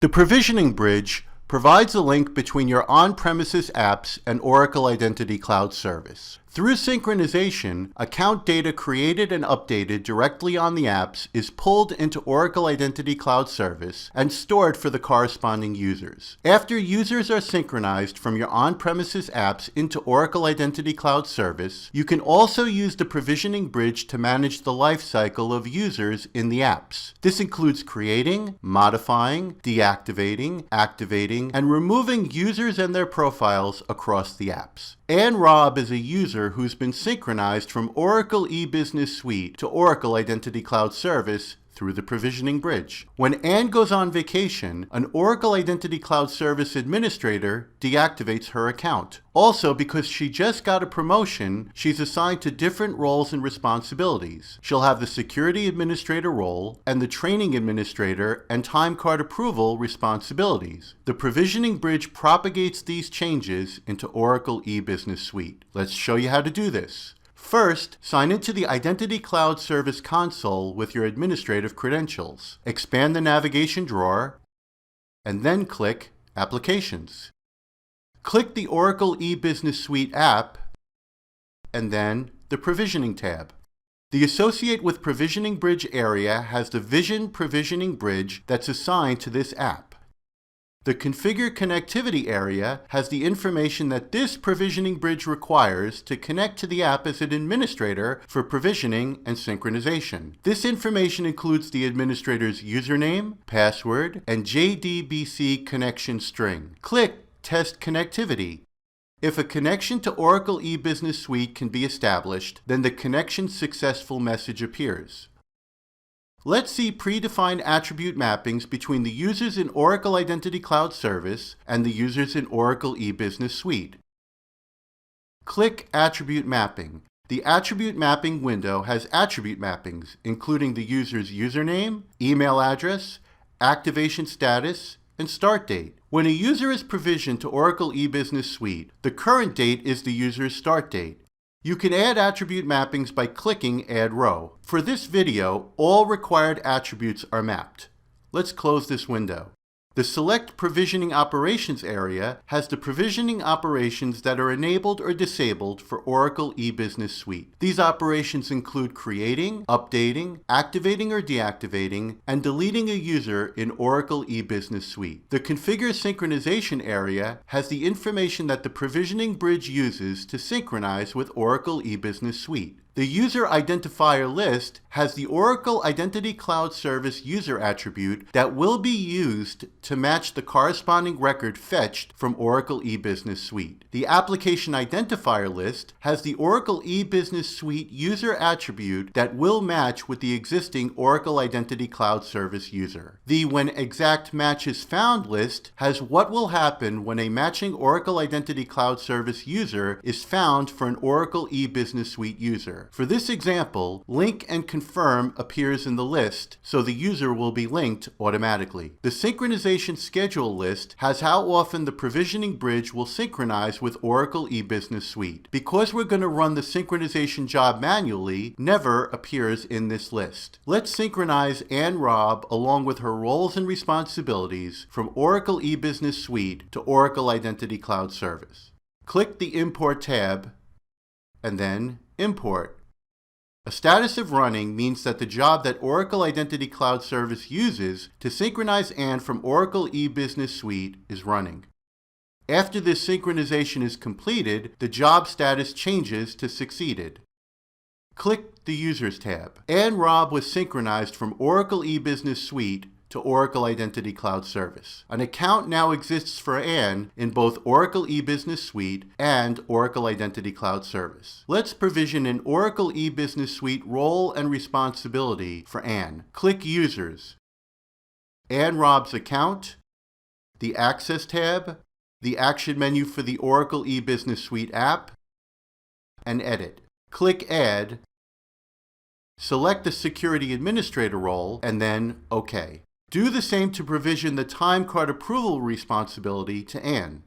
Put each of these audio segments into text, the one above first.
The provisioning bridge provides a link between your on-premises apps and Oracle Identity Cloud Service. Through synchronization, account data created and updated directly on the apps is pulled into Oracle Identity Cloud Service and stored for the corresponding users. After users are synchronized from your on-premises apps into Oracle Identity Cloud Service, you can also use the provisioning bridge to manage the lifecycle of users in the apps. This includes creating, modifying, deactivating, activating, and removing users and their profiles across the apps. Ann Robb is a user who's been synchronized from Oracle eBusiness Suite to Oracle Identity Cloud Service through the provisioning bridge. When Ann goes on vacation, an Oracle Identity Cloud Service administrator deactivates her account. Also, because she just got a promotion, she's assigned to different roles and responsibilities. She'll have the security administrator role and the training administrator and time card approval responsibilities. The provisioning bridge propagates these changes into Oracle eBusiness Suite. Let's show you how to do this. First, sign into the Identity Cloud Service console with your administrative credentials. Expand the navigation drawer, and then click Applications. Click the Oracle eBusiness Suite app, and then the Provisioning tab. The Associate with Provisioning Bridge area has the Vision Provisioning Bridge that's assigned to this app. The Configure Connectivity area has the information that this provisioning bridge requires to connect to the app as an administrator for provisioning and synchronization. This information includes the administrator's username, password, and JDBC connection string. Click Test Connectivity. If a connection to Oracle eBusiness Suite can be established, then the Connection Successful message appears. Let's see predefined attribute mappings between the users in Oracle Identity Cloud Service and the users in Oracle eBusiness Suite. Click Attribute Mapping. The Attribute Mapping window has attribute mappings, including the user's username, email address, activation status, and start date. When a user is provisioned to Oracle eBusiness Suite, the current date is the user's start date. You can add attribute mappings by clicking Add Row. For this video, all required attributes are mapped. Let's close this window. The Select Provisioning Operations area has the provisioning operations that are enabled or disabled for Oracle eBusiness Suite. These operations include creating, updating, activating or deactivating, and deleting a user in Oracle eBusiness Suite. The Configure Synchronization area has the information that the provisioning bridge uses to synchronize with Oracle eBusiness Suite. The User Identifier list has the Oracle Identity Cloud Service user attribute that will be used to match the corresponding record fetched from Oracle eBusiness Suite. The Application Identifier list has the Oracle eBusiness Suite user attribute that will match with the existing Oracle Identity Cloud Service user. The When Exact Match is Found list has what will happen when a matching Oracle Identity Cloud Service user is found for an Oracle eBusiness Suite user. For this example, Link and Confirm appears in the list, so the user will be linked automatically. The Synchronization Schedule list has how often the provisioning bridge will synchronize with Oracle eBusiness Suite. Because we're going to run the synchronization job manually, Never appears in this list. Let's synchronize Ann Robb along with her roles and responsibilities from Oracle eBusiness Suite to Oracle Identity Cloud Service. Click the Import tab, and then Import. A status of running means that the job that Oracle Identity Cloud Service uses to synchronize Ann from Oracle eBusiness Suite is running. After this synchronization is completed, the job status changes to succeeded. Click the Users tab. Ann Robb was synchronized from Oracle eBusiness Suite to Oracle Identity Cloud Service. An account now exists for Ann in both Oracle eBusiness Suite and Oracle Identity Cloud Service. Let's provision an Oracle eBusiness Suite role and responsibility for Ann. Click Users, Ann Robb's account, the Access tab, the Action menu for the Oracle eBusiness Suite app, and Edit. Click Add, select the Security Administrator role, and then OK. Do the same to provision the time card approval responsibility to Ann.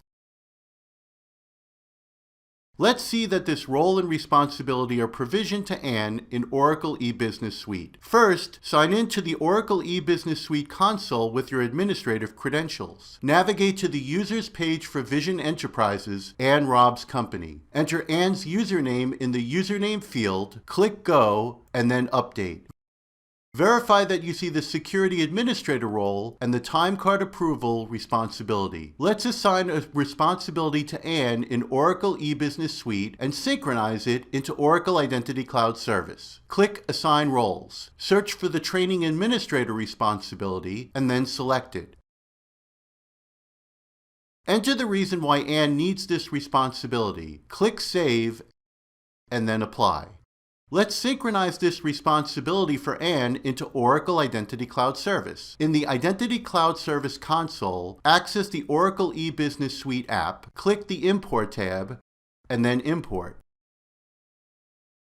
Let's see that this role and responsibility are provisioned to Anne in Oracle eBusiness Suite. First, sign in to the Oracle eBusiness Suite console with your administrative credentials. Navigate to the Users page for Vision Enterprises, Anne Rob's company. Enter Anne's username in the username field, click Go, and then Update. Verify that you see the Security Administrator role and the Time Card Approval responsibility. Let's assign a responsibility to Anne in Oracle eBusiness Suite and synchronize it into Oracle Identity Cloud Service. Click Assign Roles. Search for the Training Administrator responsibility and then select it. Enter the reason why Anne needs this responsibility. Click Save and then Apply. Let's synchronize this responsibility for Anne into Oracle Identity Cloud Service. In the Identity Cloud Service console, access the Oracle eBusiness Suite app, click the Import tab, and then Import.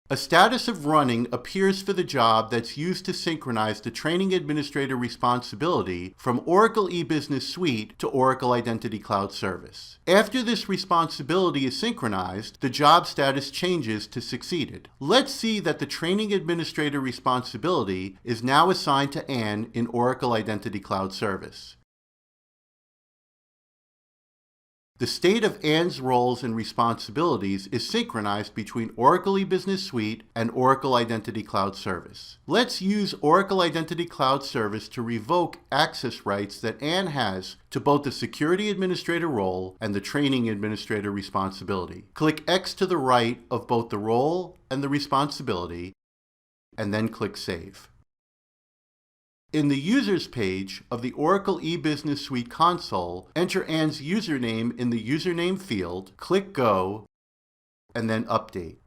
A status of running appears for the job that's used to synchronize the Training Administrator responsibility from Oracle eBusiness Suite to Oracle Identity Cloud Service. After this responsibility is synchronized, the job status changes to succeeded. Let's see that the Training Administrator responsibility is now assigned to Anne in Oracle Identity Cloud Service. The state of Anne's roles and responsibilities is synchronized between Oracle eBusiness Suite and Oracle Identity Cloud Service. Let's use Oracle Identity Cloud Service to revoke access rights that Anne has to both the Security Administrator role and the Training Administrator responsibility. Click X to the right of both the role and the responsibility, and then click Save. In the Users page of the Oracle eBusiness Suite console, enter Anne's username in the username field, click Go, and then Update.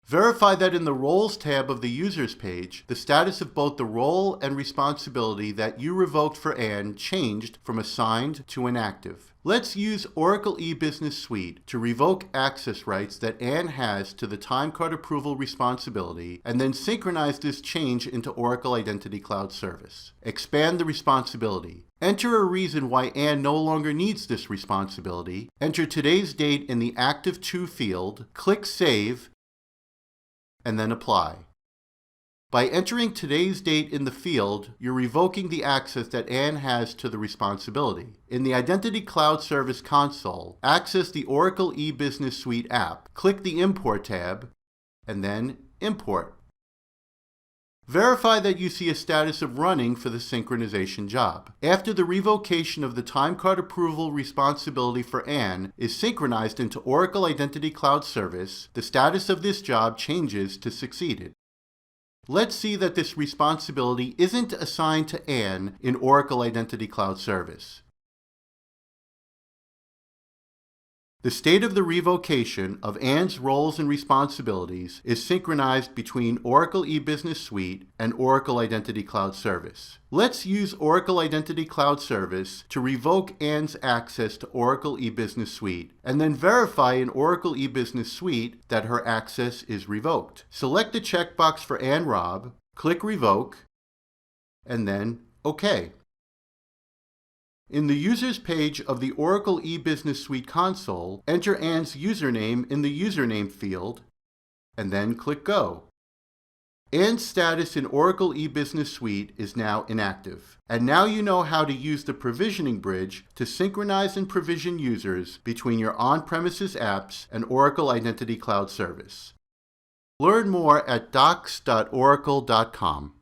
Verify that in the Roles tab of the Users page, the status of both the role and responsibility that you revoked for Anne changed from assigned to inactive. Let's use Oracle eBusiness Suite to revoke access rights that Anne has to the Time Card Approval responsibility and then synchronize this change into Oracle Identity Cloud Service. Expand the responsibility. Enter a reason why Anne no longer needs this responsibility. Enter today's date in the Active To field, click Save, and then Apply. By entering today's date in the field, you're revoking the access that Anne has to the responsibility. In the Identity Cloud Service console, access the Oracle eBusiness Suite app, click the Import tab, and then Import. Verify that you see a status of running for the synchronization job. After the revocation of the Time Card Approval responsibility for Anne is synchronized into Oracle Identity Cloud Service, the status of this job changes to succeeded. Let's see that this responsibility isn't assigned to Anne in Oracle Identity Cloud Service. The state of the revocation of Anne's roles and responsibilities is synchronized between Oracle eBusiness Suite and Oracle Identity Cloud Service. Let's use Oracle Identity Cloud Service to revoke Anne's access to Oracle eBusiness Suite, and then verify in Oracle eBusiness Suite that her access is revoked. Select the checkbox for Anne Robb, click Revoke, and then OK. In the Users page of the Oracle eBusiness Suite console, enter Anne's username in the username field, and then click Go. Anne's status in Oracle eBusiness Suite is now inactive. And now you know how to use the provisioning bridge to synchronize and provision users between your on-premises apps and Oracle Identity Cloud Service. Learn more at docs.oracle.com.